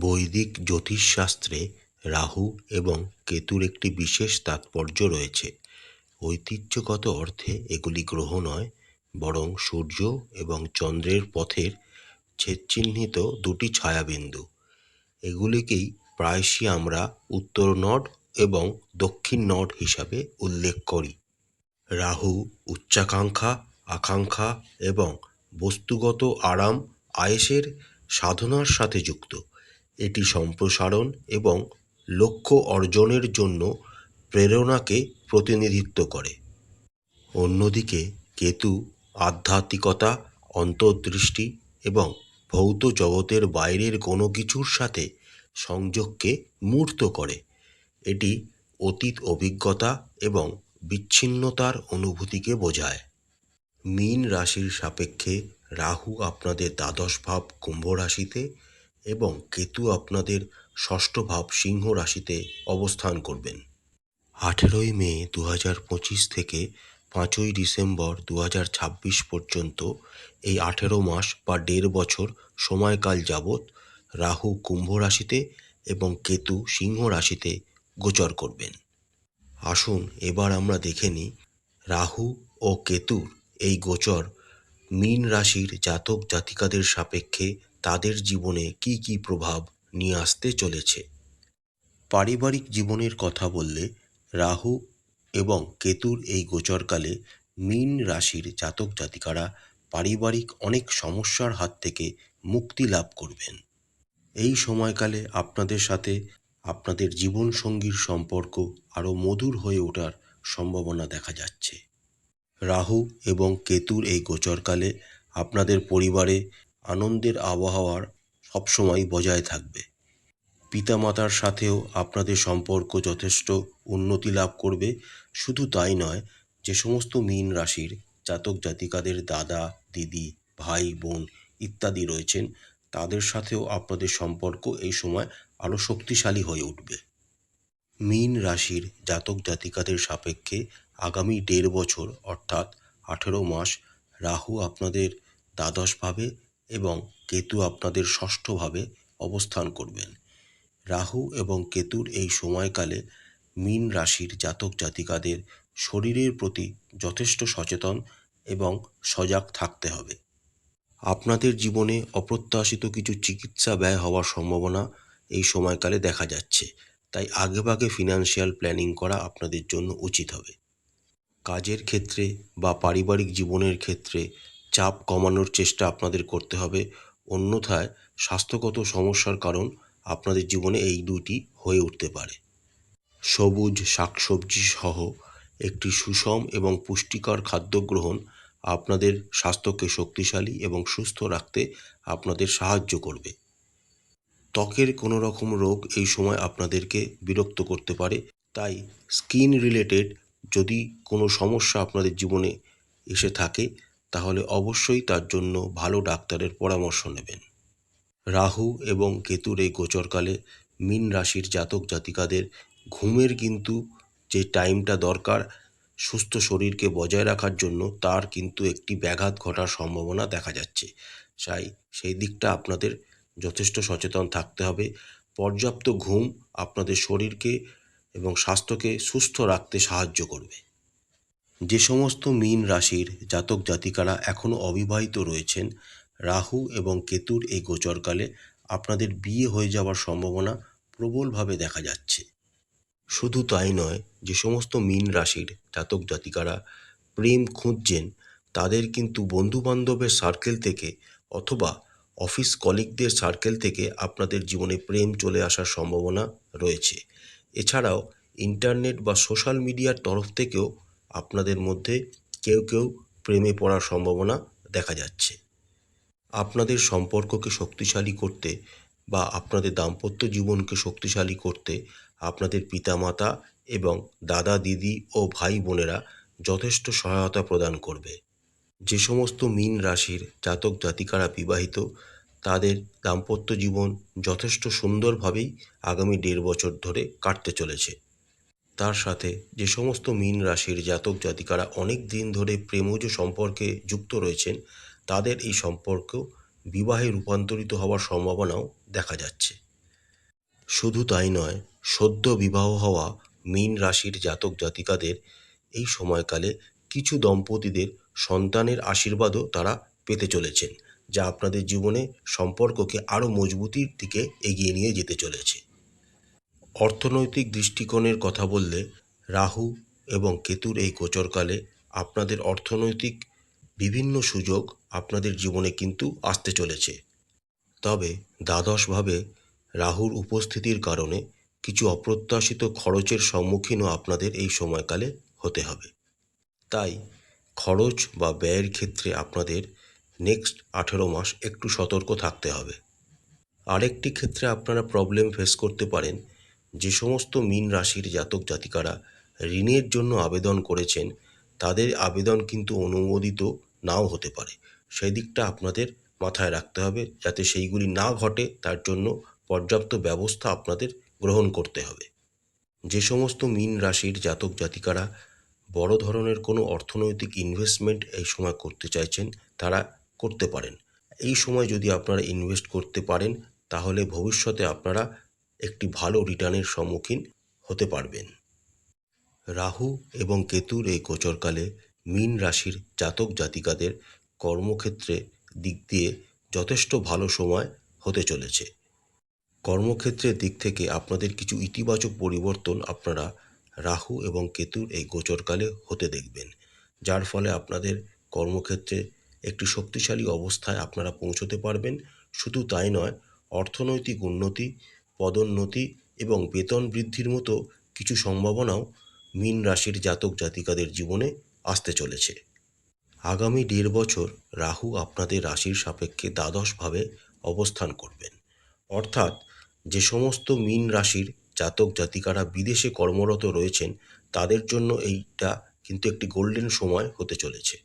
বৈদিক জ্যোতিষশাস্ত্রে রাহু এবং কেতুর একটি বিশেষ তাৎপর্য রয়েছে। ঐতিহ্যগত অর্থে এগুলি গ্রহ নয়, বরং সূর্য এবং চন্দ্রের পথের ছেদচিহ্নিত দুটি ছায়াবিন্দু। এগুলিকেই প্রায়শই আমরা উত্তর নড এবং দক্ষিণ নড হিসাবে উল্লেখ করি। রাহু উচ্চাকাঙ্ক্ষা, আকাঙ্ক্ষা এবং বস্তুগত আরাম আয়েশের সাধনার সাথে যুক্ত। এটি সম্প্রসারণ এবং লক্ষ্য অর্জনের জন্য প্রেরণাকে প্রতিনিধিত্ব করে। অন্যদিকে কেতু আধ্যাত্মিকতা, অন্তর্দৃষ্টি এবং ভৌত জগতের বাইরের কোনো কিছুর সাথে সংযোগকে মূর্ত করে। এটি অতীত অভিজ্ঞতা এবং বিচ্ছিন্নতার অনুভূতিকে বোঝায়। মীন রাশির সাপেক্ষে রাহু আপনাদের দ্বাদশ ভাব কুম্ভ রাশিতে এবং কেতু আপনাদের ষষ্ঠ ভাব সিংহ রাশিতে অবস্থান করবেন। 18ই মে 2025 থেকে 5ই ডিসেম্বর 2026 পর্যন্ত এই 18 মাস বা 1.5 বছর সময়কাল যাবৎ রাহু কুম্ভ রাশিতে এবং কেতু সিংহ রাশিতে গোচর করবেন। আসুন এবার আমরা দেখে নিই রাহু ও কেতুর এই গোচর মীন রাশির জাতক জাতিকাদের সাপেক্ষে তাদের জীবনে কি কি প্রভাব নিয়ে আসতে চলেছে। পারিবারিক জীবনের কথা বললে রাহু এবং কেতুর এই গোচরকালে মীন রাশির জাতক জাতিকারা পারিবারিক অনেক সমস্যার হাত থেকে মুক্তি লাভ করবেন। এই সময়কালে আপনাদের সাথে আপনাদের জীবনসঙ্গীর সম্পর্ক আরও মধুর হয়ে ওঠার সম্ভাবনা দেখা যাচ্ছে। রাহু এবং কেতুর এই গোচরকালে আপনাদের পরিবারে আনন্দের আবহাওয়ার সবসময় বজায় থাকবে। পিতামাতার সাথেও আপনাদের সম্পর্ক যথেষ্ট উন্নতি লাভ করবে। শুধু তাই নয়, যে সমস্ত মীন রাশির জাতক জাতিকাদের দাদা, দিদি, ভাই, বোন ইত্যাদি রয়েছেন, তাদের সাথেও আপনাদের সম্পর্ক এই সময় আরও শক্তিশালী হয়ে উঠবে। মীন রাশির জাতক জাতিকাদের সাপেক্ষে আগামী 1.5 বছর অর্থাৎ 18 মাস রাহু আপনাদের দ্বাদশ ভাবে এবং কেতু আপনাদের ষষ্ঠ ভাবে অবস্থান করবেন। রাহু এবং কেতুর এই সময়কালে মীন রাশির জাতক জাতিকাদের শরীরের প্রতি যথেষ্ট সচেতন এবং সজাগ থাকতে হবে। আপনাদের জীবনে অপ্রত্যাশিত কিছু চিকিৎসা ব্যয় হওয়ার সম্ভাবনা এই সময়কালে দেখা যাচ্ছে, তাই আগেভাগে ফিনান্সিয়াল প্ল্যানিং করা আপনাদের জন্য উচিত হবে। কাজের ক্ষেত্রে বা পারিবারিক জীবনের ক্ষেত্রে চাপ কমানোর চেষ্টা আপনাদের করতে হবে, অন্যথায় স্বাস্থ্যগত সমস্যার কারণ আপনাদের জীবনে এই দুটি হয়ে উঠতে পারে। সবুজ শাকসবজি সহ একটি সুষম এবং পুষ্টিকর খাদ্য গ্রহণ আপনাদের স্বাস্থ্যকে শক্তিশালী এবং সুস্থ রাখতে আপনাদের সাহায্য করবে। ত্বকের কোনো রকম রোগ এই সময় আপনাদেরকে বিরক্ত করতে পারে, তাই স্কিন রিলেটেড যদি কোনো সমস্যা আপনাদের জীবনে এসে থাকে তাহলে অবশ্যই তার জন্য ভালো ডাক্তারের পরামর্শ নেবেন। রাহু এবং কেতুর এই গোচরকালে মীন রাশির জাতক জাতিকাদের ঘুমের কিন্তু যে টাইমটা দরকার সুস্থ শরীরকে বজায় রাখার জন্য, তার কিন্তু একটি ব্যাঘাত ঘটার সম্ভাবনা দেখা যাচ্ছে। তাই সেই দিকটা আপনাদের যথেষ্ট সচেতন থাকতে হবে। পর্যাপ্ত ঘুম আপনাদের শরীরকে এবং স্বাস্থ্যকে সুস্থ রাখতে সাহায্য করবে। যে সমস্ত মীন রাশির জাতক জাতিকারা এখনও অবিবাহিত রয়েছেন, রাহু এবং কেতুর এই গোচরকালে আপনাদের বিয়ে হয়ে যাওয়ার সম্ভাবনা প্রবলভাবে দেখা যাচ্ছে। শুধু তাই নয়, যে সমস্ত মীন রাশির জাতক জাতিকারা প্রেম খুঁজছেন, তাদের কিন্তু বন্ধুবান্ধবের সার্কেল থেকে অথবা অফিস কলিগদের সার্কেল থেকে আপনাদের জীবনে প্রেম চলে আসার সম্ভাবনা রয়েছে। এছাড়াও ইন্টারনেট বা সোশ্যাল মিডিয়ার তরফ থেকেও আপনাদের মধ্যে কেউ কেউ প্রেমে পড়ার সম্ভাবনা দেখা যাচ্ছে। আপনাদের সম্পর্ককে শক্তিশালী করতে বা আপনাদের দাম্পত্য জীবনকে শক্তিশালী করতে আপনাদের পিতামাতা এবং দাদা দিদি ও ভাই বোনেরা যথেষ্ট সহায়তা প্রদান করবে। যে সমস্ত মীন রাশির জাতক জাতিকারা বিবাহিত, তাদের দাম্পত্য জীবন যথেষ্ট সুন্দরভাবেই আগামী 1.5 বছর ধরে কাটতে চলেছে। তার সাথে যে সমস্ত মীন রাশির জাতক জাতিকারা অনেক দিন ধরে প্রেমজ সম্পর্কে যুক্ত রয়েছেন, তাদের এই সম্পর্ক বিবাহে রূপান্তরিত হওয়ার সম্ভাবনাও দেখা যাচ্ছে। শুধু তাই নয়, সদ্য বিবাহ হওয়া মীন রাশির জাতক জাতিকাদের এই সময়কালে কিছু দম্পতিদের সন্তানের আশীর্বাদও তারা পেতে চলেছেন, যা আপনাদের জীবনে সম্পর্ককে আরও মজবুতির দিকে এগিয়ে নিয়ে যেতে চলেছে। অর্থনৈতিক দৃষ্টিকোণের কথা বললে, রাহু এবং কেতুর এই গোচরকালে আপনাদের অর্থনৈতিক বিভিন্ন সুযোগ আপনাদের জীবনে কিন্তু আসতে চলেছে। তবে দ্বাদশভাবে রাহুর উপস্থিতির কারণে কিছু অপ্রত্যাশিত খরচের সম্মুখীনও আপনাদের এই সময়কালে হতে হবে। তাই খরচ বা ব্যয়ের ক্ষেত্রে আপনাদের নেক্সট 18 মাস একটু সতর্ক থাকতে হবে। আরেকটি ক্ষেত্রে আপনারা প্রবলেম ফেস করতে পারেন, যে সমস্ত মীন রাশির জাতক জাতিকারা ঋণের জন্য আবেদন করেছেন, তাদের আবেদন কিন্তু অনুমোদিত নাও হতে পারে। সেই দিকটা আপনাদের মাথায় রাখতে হবে, যাতে সেইগুলি না ঘটে তার জন্য পর্যাপ্ত ব্যবস্থা আপনাদের গ্রহণ করতে হবে। যে সমস্ত মীন রাশির জাতক জাতিকারা বড় ধরনের কোনো অর্থনৈতিক ইনভেস্টমেন্ট এই সময় করতে চাইছেন, তারা করতে পারেন। এই সময় যদি আপনারা ইনভেস্ট করতে পারেন, তাহলে ভবিষ্যতে আপনারা একটি ভালো রিটার্নের সম্মুখীন হতে পারবেন। রাহু এবং কেতুর এই গোচরকালে মীন রাশির জাতক জাতিকাদের কর্মক্ষেত্রে দিক দিয়ে যথেষ্ট ভালো সময় হতে চলেছে। কর্মক্ষেত্রের দিক থেকে আপনাদের কিছু ইতিবাচক পরিবর্তন আপনারা রাহু এবং কেতুর এই গোচরকালে হতে দেখবেন, যার ফলে আপনাদের কর্মক্ষেত্রে একটি শক্তিশালী অবস্থায় আপনারা পৌঁছতে পারবেন। শুধু তাই নয়, অর্থনৈতিক উন্নতি, পদোন্নতি এবং বেতন বৃদ্ধির মতো কিছু সম্ভাবনাও মীন রাশির জাতক জাতিকাদের জীবনে আসতে চলেছে। আগামী 1.5 বছর রাহু আপনাদের রাশির সাপেক্ষে দ্বাদশভাবে অবস্থান করবেন। অর্থাৎ যে সমস্ত মীন রাশির জাতক জাতিকারা বিদেশে কর্মরত রয়েছেন, তাদের জন্য এইটা কিন্তু একটি গোল্ডেন সময় হতে চলেছে।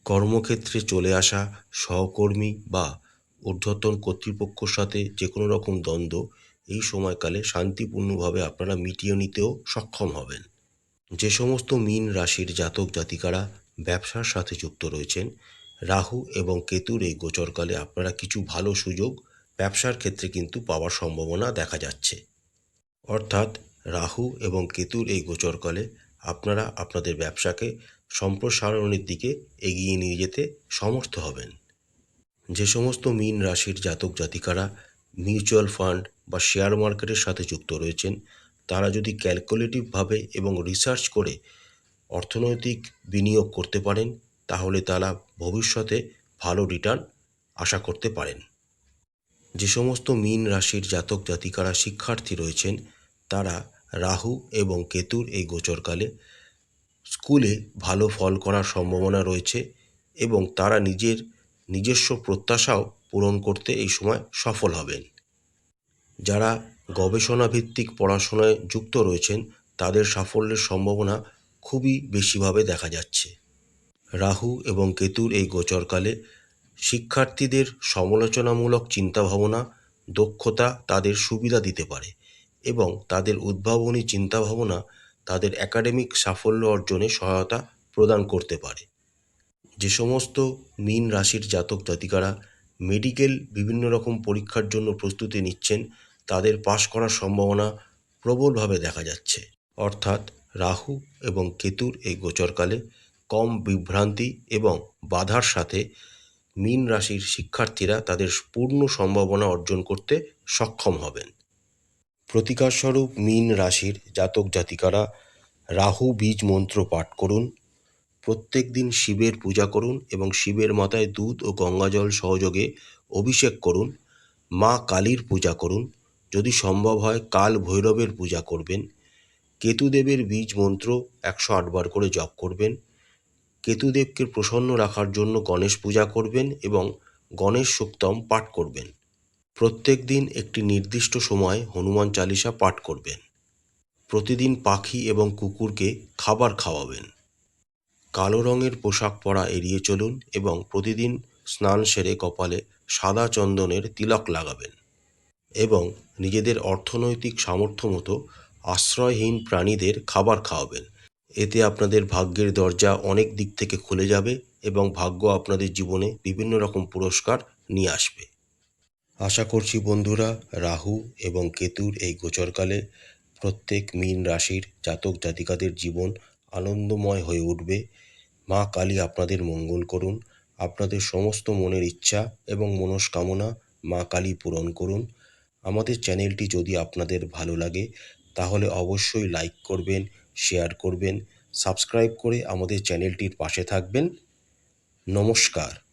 কর্মক্ষেত্রে চলে আসা সহকর্মী বা ঊর্ধ্বতন কর্তৃপক্ষর সাথে যে কোনো রকম দ্বন্দ্ব এই সময়কালে শান্তিপূর্ণভাবে আপনারা মিটিয়ে নিতেও সক্ষম হবেন। যে সমস্ত মীন রাশির জাতক জাতিকারা ব্যবসার সাথে যুক্ত রয়েছেন, রাহু এবং কেতুর এই গোচরকালে আপনারা কিছু ভালো সুযোগ ব্যবসার ক্ষেত্রে কিন্তু পাওয়ার সম্ভাবনা দেখা যাচ্ছে। অর্থাৎ রাহু এবং কেতুর এই গোচরকালে আপনারা আপনাদের ব্যবসাকে সম্প্রসারণের দিকে এগিয়ে নিয়ে যেতে সমর্থ হবেন। যে সমস্ত মীন রাশির জাতক জাতিকারা মিউচুয়াল ফান্ড বা শেয়ার মার্কেটের সাথে যুক্ত রয়েছেন, তারা যদি ক্যালকুলেটিভভাবে এবং রিসার্চ করে অর্থনৈতিক বিনিয়োগ করতে পারেন, তাহলে তারা ভবিষ্যতে ভালো রিটার্ন আশা করতে পারেন। যে সমস্ত মীন রাশির জাতক জাতিকারা শিক্ষার্থী রয়েছেন, তারা রাহু এবং কেতুর এই গোচরকালে স্কুলে ভালো ফল করার সম্ভাবনা রয়েছে এবং তারা নিজস্ব প্রত্যাশাও পূরণ করতে এই সময় সফল হবেন। যারা গবেষণা ভিত্তিক পড়াশোনায় যুক্ত রয়েছেন, তাদের সাফল্যের সম্ভাবনা খুবই বেশিভাবে দেখা যাচ্ছে। রাহু এবং কেতুর এই গোচরকালে শিক্ষার্থীদের সমালোচনামূলক চিন্তাভাবনা, দক্ষতা তাদের সুবিধা দিতে পারে এবং তাদের উদ্ভাবনী চিন্তাভাবনা তাদের একাডেমিক সাফল্য অর্জনে সহায়তা প্রদান করতে পারে। যে সমস্ত মীন রাশির জাতক জাতিকারা মেডিকেল বিভিন্ন রকম পরীক্ষার জন্য প্রস্তুতি নিচ্ছেন, তাদের পাশ করার সম্ভাবনা প্রবলভাবে দেখা যাচ্ছে। অর্থাৎ রাহু এবং কেতুর এই গোচরকালে কম বিভ্রান্তি এবং বাধার সাথে মীন রাশির শিক্ষার্থীরা তাদের পূর্ণ সম্ভাবনা অর্জন করতে সক্ষম হবেন। প্রতিকারস্বরূপ মীন রাশির জাতক জাতিকারা রাহু বীজ মন্ত্র পাঠ করুন, প্রত্যেক দিন শিবের পূজা করুন এবং শিবের মাথায় দুধ ও গঙ্গাজল সহযোগে অভিষেক করুন। মা কালীর পূজা করুন, যদি সম্ভব হয় কাল ভৈরবের পূজা করবেন। কেতুদেবের বীজ মন্ত্র 108 বার করে জপ করবেন। কেতুদেবকে প্রসন্ন রাখার জন্য গণেশ পূজা করবেন এবং গণেশ সূক্তম পাঠ করবেন। প্রত্যেক দিন একটি নির্দিষ্ট সময় হনুমান চালিসা পাঠ করবেন। প্রতিদিন পাখি এবং কুকুরকে খাবার খাওয়াবেন। কালো রঙের পোশাক পরা এড়িয়ে চলুন এবং প্রতিদিন স্নান সেরে কপালে সাদা চন্দনের তিলক লাগাবেন এবং নিজেদের অর্থনৈতিক সামর্থ্য মতো আশ্রয়হীন প্রাণীদের খাবার খাওয়াবেন। এতে আপনাদের ভাগ্যের দরজা অনেক দিক থেকে খুলে যাবে এবং ভাগ্য আপনাদের জীবনে বিভিন্ন রকম পুরস্কার নিয়ে আসবে। আশা করছি বন্ধুরা, রাহু এবং কেতুর এই গোচরকালে প্রত্যেক মীন রাশির জাতক জাতিকাদের জীবন আনন্দময় হয়ে উঠবে। মা কালী আপনাদের মঙ্গল করুন, আপনাদের সমস্ত মনের ইচ্ছা এবং মনস্কামনা মা কালী পূরণ করুন। আমাদের চ্যানেলটি যদি আপনাদের ভালো লাগে তাহলে অবশ্যই লাইক করবেন, শেয়ার করবেন, সাবস্ক্রাইব করে আমাদের চ্যানেলটির পাশে থাকবেন। নমস্কার।